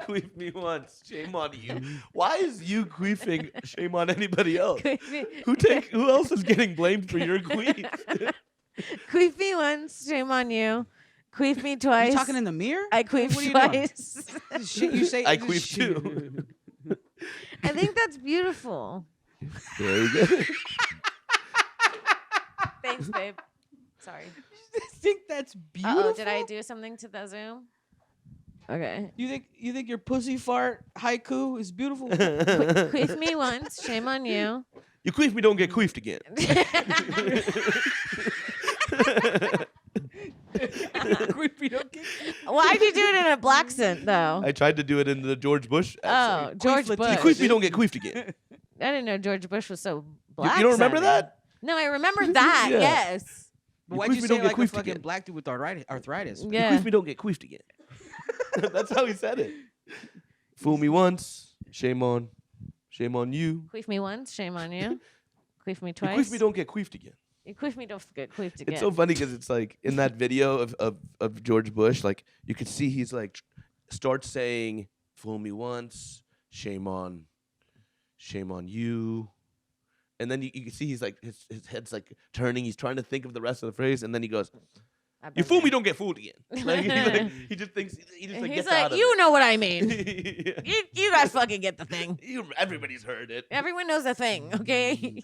Queef me once. Shame on you. Why is you queefing shame on anybody else? Queef me- Who else is getting blamed for your queef? Queef me once. Shame on you. Queef me Are twice. you talking in the mirror? I queefed What are you doing? twice. This shit you say. I this queef shit- too. I think that's beautiful. Very good. Thanks, babe. Sorry. I think that's beautiful. Oh, did I do something to the Zoom? Okay. You think your pussy fart haiku is beautiful? Queef me once. Shame on you. You queef me, don't get queefed again. Creepy, okay. Why'd you do it in a black accent, though? I tried to do it in the George Bush Oh, accent. George Queef Bush. You queef me, don't get queefed again. I didn't know George Bush was so You, black. you don't remember that? No, I remember that. Yeah. Yes. But You why'd queef you me, say don't get like a queefed fucking again. black dude with arthritis? You Yeah. queef me, don't get queefed again. That's how he said it. Fool me once, shame on you. Queef me once. Shame on you. Queef me You twice. queef me, don't get queefed again. You queef me, don't get queefed again. It's so funny because it's like in that video of George Bush, like you could see he's like starts saying, "Fool me once, shame on you," and then you can see he's like his head's like turning. He's trying to think of the rest of the phrase, and then he goes, I've "You been fool there. me, don't get fooled again." He just thinks he just like He's gets like, out of you it. know what I mean. Yeah. You guys fucking get the thing. Everybody's heard it. Everyone knows the thing, okay?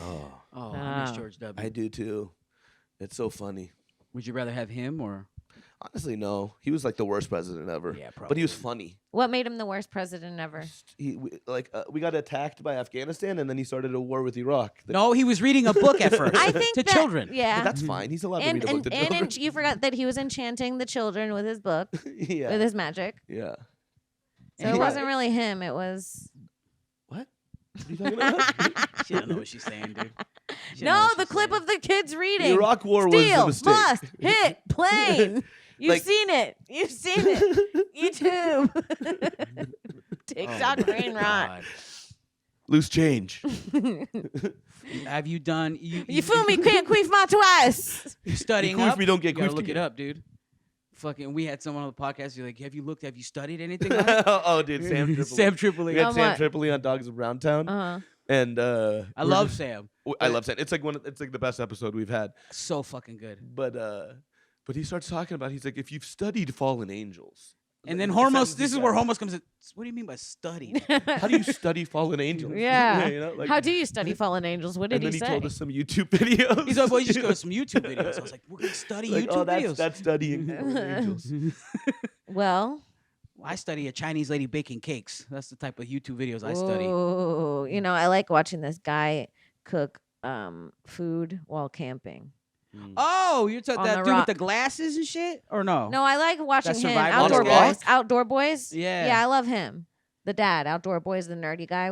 Oh, Oh, I miss Oh. George W. I do too. It's so funny. Would you rather have him or? Honestly, no. He was like the worst president ever. Yeah, But he was probably. funny. What made him the worst president ever? We got attacked by Afghanistan, and then he started a war with Iraq. No, he was reading a book at first. I think to that, children. Yeah. But that's fine. He's allowed to read a book to children. And you forgot that he was enchanting the children with his book, Yeah. with his magic. Yeah. So it wasn't really him. It was. What? What are you talking about? She don't know what she's saying, dude. She don't know No, what the she's clip saying. of the kids reading. The Iraq War was Steal, a mistake. must, hit, plane. You've Like- seen it. You've seen it. YouTube. TikTok brain rot. God. Loose change. Have you done? You fool me, can't queef my twice. You studying You queef up? me, don't get you gotta queefed look it again. up, dude. Fucking, we had someone on the podcast. You're like, have you studied anything? On it? Oh, dude, Sam Tripoli. Sam Tripoli. We had On Sam what? Tripoli on Dogs of Browntown, Uh-huh. and I we're love just- Sam. I love Sam. It's like it's like the best episode we've had. So fucking good. But he starts talking about. He's like, if you've studied fallen angels, And then the Hormoz. sentence This he is where said. Hormoz comes in. What do you mean by studied? How do you study fallen angels? Yeah. you know, like, How do you study fallen angels? What did and then he he say? told us some YouTube videos. He's like, well, you just go to some YouTube videos. I was like, we're gonna study like, YouTube oh, that's videos. that's studying fallen angels. Well, I study a Chinese lady baking cakes. That's the type of YouTube videos I study. ooh, I like watching this guy cook food while camping. Oh, you're talking On that the dude rock. with the glasses and shit, or no? No, I like watching That him. survival Outdoor guy? Boys. Outdoor Boys. Yeah. Yeah, I love him. The dad, Outdoor Boys, the nerdy guy.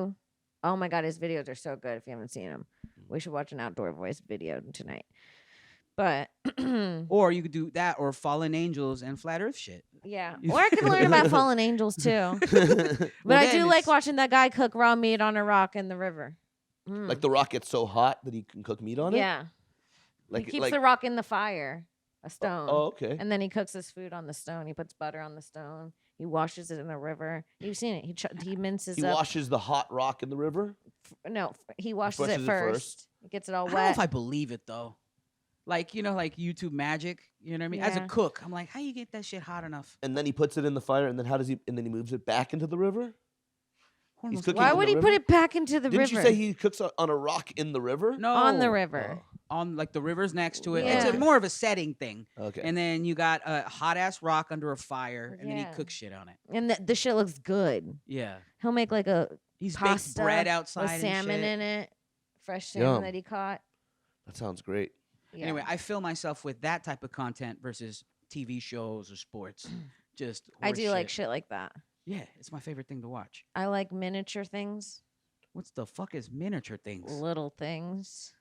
Oh my god, his videos are so good. If you haven't seen them, we should watch an Outdoor Boys video tonight. But Or you could do that, or Fallen Angels and Flat Earth shit. yeah, or I could learn about fallen angels too. But Well, I then do like it's- watching that guy cook raw meat on a rock in the river. Mm. Like the rock gets so hot that he can cook meat on it. Yeah, Like he keeps like, the rock in the fire, a stone. Oh, okay. And then he cooks his food on the stone. He puts butter on the stone. He washes it in the river. You've seen it. He minces He up. washes the hot rock in the river. He washes washes it it first. first. He gets it all I don't know if wet. I believe it though. Like like YouTube magic. You know what I mean? As a Yeah. cook, I'm like, how you get that shit hot enough? And then he puts it in the fire, and then and then he moves it back into the river? He's Hormoz- cooking Why in would the he put river? it back into the Didn't river? you say he cooks on a rock in the river? No, on the river? on like the rivers next to it. Yeah. It's more of a setting thing. Okay. And then you got a hot ass rock under a fire, and then he Yeah. cooks shit on it. And the shit looks good. Yeah, He'll make like a he's pasta baked bread outside with and salmon shit. in it, fresh salmon Yum. that he caught. That sounds great. Yeah. Anyway, I fill myself with that type of content versus TV shows or sports. Just I horse do like shit like that. Yeah, it's my favorite thing to watch. I like miniature things, What's the fuck is miniature things? little things.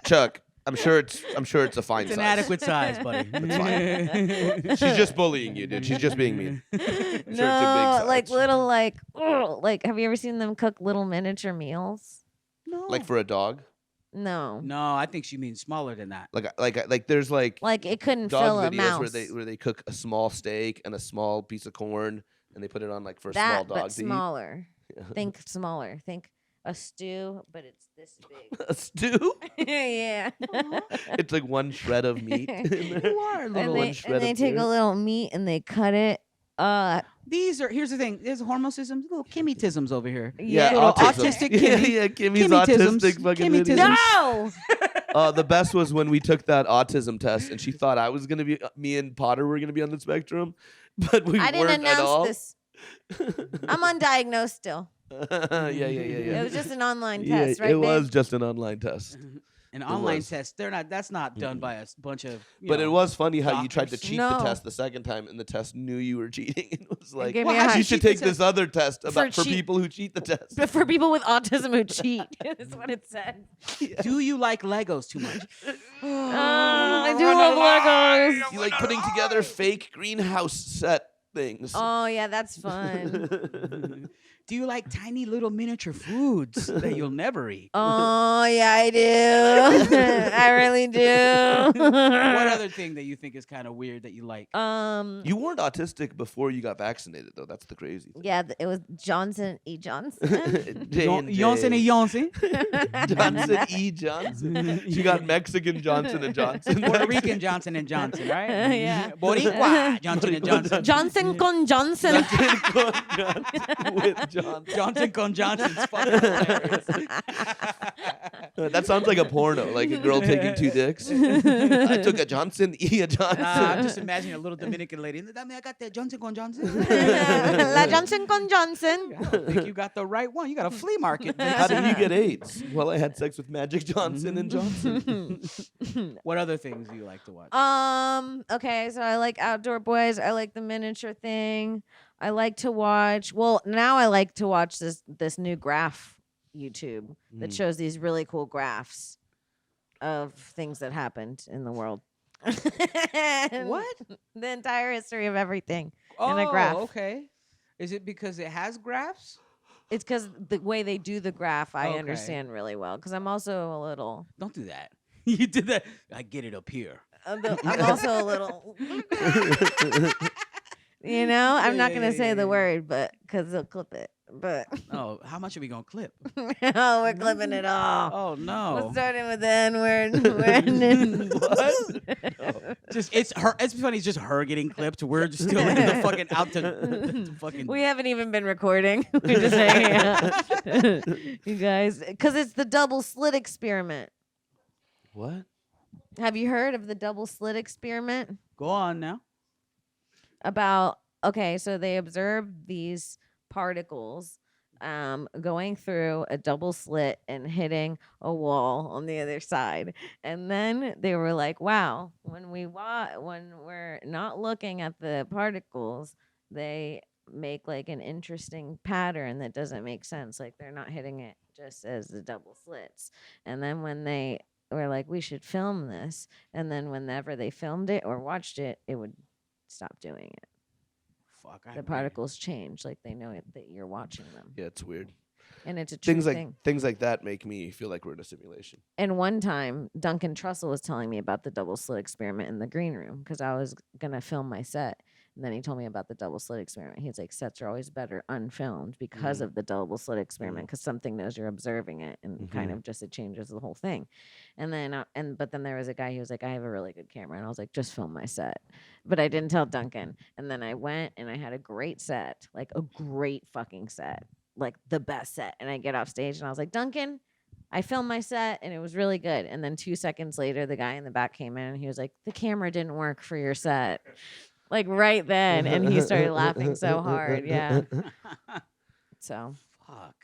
Chuck, I'm sure it's a fine It's an size. adequate size, buddy. It's She's just bullying you, dude. She's just being mean. No, Sure, it's a big size. like little, like. Have you ever seen them cook little miniature meals? No. Like for a dog. No, No, I think she means smaller than that. Like there's like like it couldn't dog fill a videos mouse. where they cook a small steak and a small piece of corn and they put it on like for a that, small but dog to smaller. eat. Think smaller. Think a stew, but it's this big. A stew? Yeah. It's like one shred of meat. in there. You are a and little. they, one shred and they of take a beer. little meat and they cut it. Here's the thing. There's hormonisms, little Kimmy-tisms over here. Yeah. Little autism. autistic Yeah, Kimmy. yeah, Kimmy's Kimmy-tisms. autistic fucking Kimmy-tisms. video. No. The best was when we took that autism test and she thought I was gonna be me and Potter were gonna be on the spectrum, but we I weren't didn't at all. announce this. I'm undiagnosed still. yeah. It was just an online Yeah, test, right? it babe? was just an online test. An online was. test. That's not done by a bunch of. But it was funny how you tried to doctors. cheat No. the test the second time, and the test knew you were cheating. It was like, gave me Well, a how'd high- you you should cheat the take this test? other test for cheat- people who cheat the test. But for people with autism who cheat, is what it said. Do you like Legos too much? I do love Legos. You like putting together fake greenhouse set things. Oh yeah, that's fun. Do you like tiny little miniature foods that you'll never eat? Oh yeah, I do. I really do. What other thing that you think is kind of weird that you like? You weren't autistic before you got vaccinated, though. That's the crazy thing. Yeah, it was Johnson E. Johnson. J&J. Johnson and Johnson. Johnson E. Johnson. She got Mexican Johnson and Johnson. Puerto Rican Johnson and Johnson, right? Yeah. Boricua Johnson and Johnson. Johnson Johnson con Johnson. With John. Johnson con Johnson's fucking hilarious. That sounds like a porno, like a girl taking 2 dicks. I took a Johnson, a Johnson. I'm just imagining a little Dominican lady. I got that Johnson con Johnson. La Johnson con Johnson. I don't think you got the right one. You got a flea market. How did you get AIDS? Well, I had sex with Magic Johnson and Johnson. What other things do you like to watch? Okay, so I like Outdoor Boys. I like the miniature thing. I like to watch. Well, now I like to watch this new graph YouTube that shows these really cool graphs of things that happened in the world. What? The entire history of everything in a graph. Okay. Is it because it has graphs? It's because the way they do the graph, I Okay. understand really well. Because I'm also a little. Don't do that. You did that. I get it up here. I'm also a little. You know, I'm not gonna say the word, but because they'll clip it. But Oh, how much are we gonna clip? oh, we're clipping it all. Oh no. We're starting with the N word. We're ending- What? Just it's her. It's funny. It's just her getting clipped. We're just still in the fucking out to fucking. We haven't even been recording. We're just hanging out. You guys, because it's the double slit experiment. What? Have you heard of the double slit experiment? Go on now. Okay, so they observed these particles going through a double slit and hitting a wall on the other side, and then they were like, wow, when we're not looking at the particles, they make like an interesting pattern that doesn't make sense, like they're not hitting it just as the double slits. And then when they were like, we should film this, and then whenever they filmed it or watched it, it would stop doing it. Fuck. I The agree. particles change, like they know it, that you're watching them, Yeah, it's weird. and it's a true Things like thing. things like that make me feel like we're in a simulation. And one time, Duncan Trussell was telling me about the double slit experiment in the green room because I was gonna film my set, and then he told me about the double slit experiment. He's like, sets are always better unfilmed because of the double slit experiment, because something knows you're observing it, and kind of just it changes the whole thing. And then but then there was a guy, he was like, I have a really good camera, and I was like, just film my set. But I didn't tell Duncan. And then I went and I had a great set, like a great fucking set, like the best set. And I get off stage and I was like, Duncan, I filmed my set and it was really good. And then 2 seconds later, the guy in the back came in and he was like, the camera didn't work for your set. Like right then. And he started laughing so hard. Yeah. So. Fuck.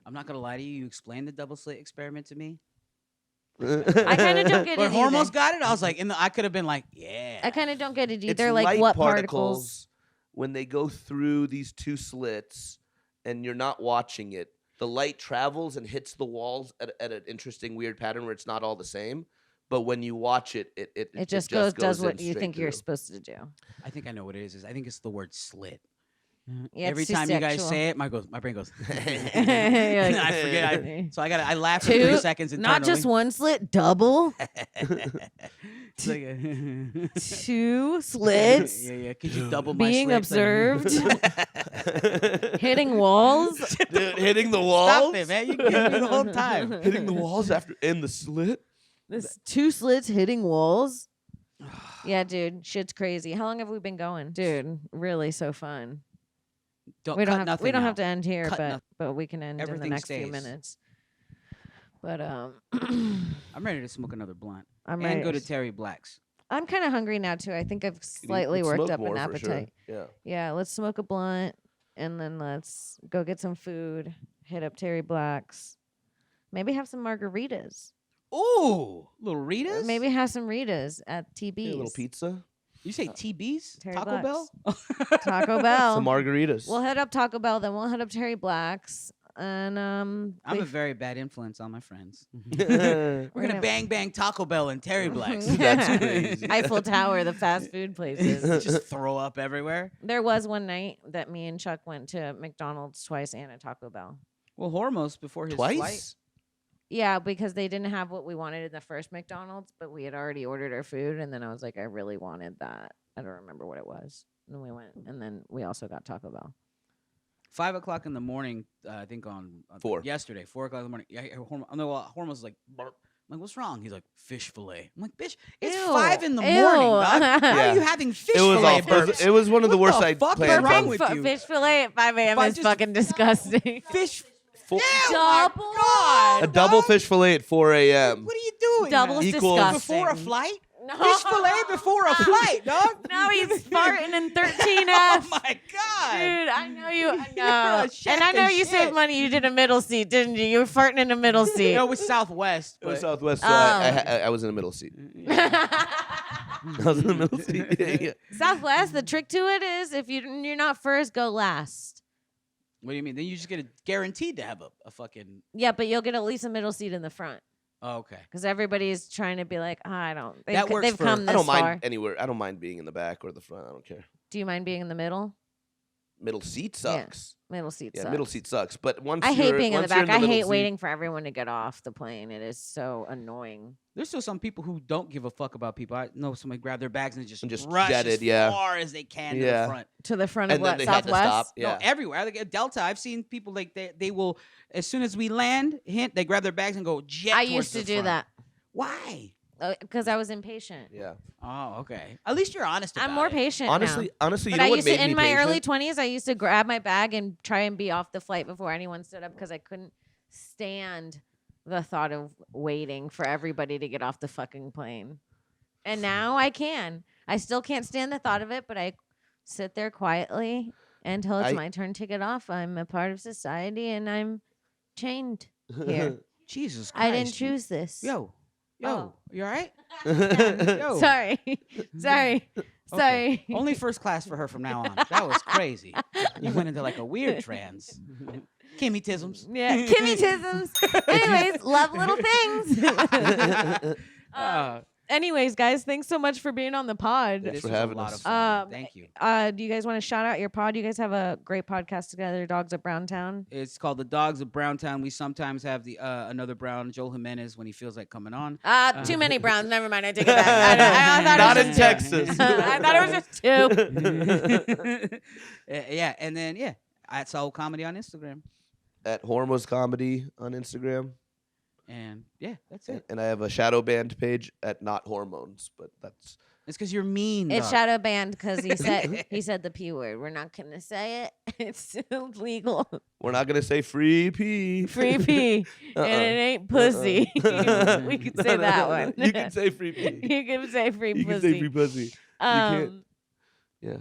I'm not gonna lie to you. You explained the double slit experiment to me. I kind of don't get But it Hormoz either. got it. I was like, I could have been like, yeah. I kind of don't get it It's either. Like light what particles when they go through these 2 slits and you're not watching it. The light travels and hits the walls at an interesting, weird pattern where it's not all the same. But when you watch it, It just goes does in what you straight think you're through. supposed to do. I think I know what it is. I think it's the word slit. Yeah, Every it's too time you guys sexual. say it, my brain goes. You're And like, I forget. So I laugh for Two? 3 seconds. not just internally. one slit, double. It's like a- 2 slits. yeah. Could you double my Being slits? observed. Hitting walls. Dude, hitting the walls. Stop it, man. You get me the whole time. Hitting the walls after in the slit. This 2 slits hitting walls. Yeah, dude, shit's crazy. How long have we been going, dude? Really, so fun. Don't We don't cut have nothing we don't have out. to end here, Cut but nothing. but we can end in the Everything next few stays. minutes. But I'm ready to smoke another blunt I'm and ready. go to Terry Black's. I'm kind of hungry now too. I think I've slightly Smoke worked up more an for sure. appetite. Yeah. Yeah, let's smoke a blunt and then let's go get some food. Hit up Terry Black's. Maybe have some margaritas. Ooh, little Ritas. Or maybe have some Ritas at TB's. Yeah, a little pizza. You say TB's? Terry Taco Bell? Taco Bell. Some margaritas. We'll head up Taco Bell, then we'll head up Terry Black's. And I'm a very bad influence on my friends. We're We're gonna bang Taco Bell and Terry Black's. That's crazy. Eiffel Tower, the fast food places. Just throw up everywhere. There was one night that me and Chuck went to McDonald's twice and a Taco Bell. Well, Hormoz before his flight. Twice? Yeah, because they didn't have what we wanted in the first McDonald's, but we had already ordered our food, and then I was like, I really wanted that. I don't remember what it was. And then we went, and then we also got Taco Bell. 5 o'clock in the morning. I think on 4. yesterday. 4 o'clock in the morning. Yeah, Hormoz is like, "Burp." I'm like, what's wrong? He's like, fish fillet. I'm like, bitch, it's Ew. 5 a.m. Ew. Dog. How Yeah. are you having fish It was fillet awful. burps? It was one of the What worst the I fuck is planned wrong on. with you? Fish fillet at 5 a.m. But is just- fucking disgusting. Fish. Full- Double. God, A double dog. fish fillet at 4 a.m. What are you doing? Double man? is Equals- disgusting. Before a flight? No. Fish fillet before a flight, dog. No, he's farting in 13F. Oh my god. Dude, I know you. I You're know. a shack And I know of you shit. saved money. You did a middle seat, didn't you? You were farting in a middle seat. No, it was Southwest. It was But Southwest, so Oh. I was in the middle seat. I was in the middle seat. Yeah. Southwest, the trick to it is if you're not first, go last. what do you mean? Then you just get guaranteed to have a fucking. Yeah, but you'll get at least a middle seat in the front Oh, okay. because everybody's trying to be like, I don't. That works They've for- come I this don't mind far. anywhere. I don't mind being in the back or the front. I don't care. Do you mind being in the middle? Middle seat sucks. Middle seat Yeah, sucks. middle seat sucks. But once I hate you're- being in the once you're back. I middle hate seat- waiting for everyone to get off the plane. It is so annoying. There's still some people who don't give a fuck about people. I know somebody grab their bags and just jet rush it, as yeah. far as they can to Yeah. the front. To the front of And then what? they had to Southwest? stop. Yeah. No, everywhere. Like at Delta, I've seen people like they will, as soon as we land, they grab their bags and go jet. I towards used to the do front. that Why? because I was impatient. Yeah. Oh, okay. At least you're honest about I'm more it. patient Honestly, now. you But know I what used to, made me in my patient? early 20s, I used to grab my bag and try and be off the flight before anyone stood up because I couldn't stand the thought of waiting for everybody to get off the fucking plane. And now I can. I still can't stand the thought of it, but I sit there quietly until it's I- my turn to get off. I'm a part of society and I'm chained here. Jesus Christ. I didn't choose this. Yo, Oh. you all right? Yeah. Yo. Sorry. Sorry. Okay. Sorry. Only first class for her from now on. That was crazy. You went into like a weird trance. Kimmy Tisms. Yeah, Kimmy Tisms. Anyways, love little things. Anyways, guys, thanks so much for being on the pod. This for was a having lot us. of fun. Um, Thank you. Do you guys want to shout out your pod? You guys have a great podcast together, Dogs of Browntown. It's called The Dogs of Browntown. We sometimes have the another Brown, Joel Jimenez, when he feels like coming on. Too many Browns. Never mind. I take it back. I thought Not it in was just Texas. I thought it was just two. Yeah, and then at Saul Comedy on Instagram. At Hormoz Comedy on Instagram. And yeah, that's it. And I have a shadow band page at Not Hormones, but that's It's because you're mean. It's dog. shadow banned because he said the P word. We're not gonna say it. It's illegal. we're not gonna say free pee. Free P. And it ain't pussy. We can say that one. You can say free pee. You can say free You pussy. can say free pussy. You can't. Um, Yeah.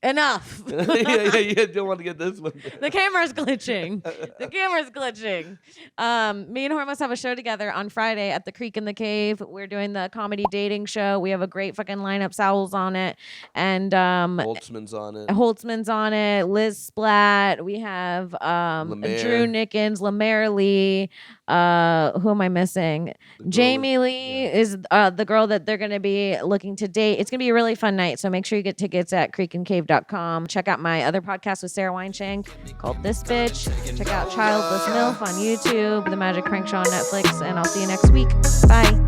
enough. You don't want to get this one. The camera's glitching. The camera's glitching. Me and Hormoz have a show together on Friday at the Creek in the Cave. We're doing the comedy dating show. We have a great fucking lineup. Saul's on it, and Holtzman's on it. Holtzman's on it. Liz Splat. We have Lemaire. Drew Nickens, Lemaire Lee. Who am I missing? Jamie Lee is the girl that they're going to be looking to date. It's going to be a really fun night. So make sure you get tickets at creekandcave.com. Check out my other podcast with Sarah Weinshank called This Bitch. Check out Childless MILF on YouTube, The Magic Prank Show on Netflix, and I'll see you next week. Bye.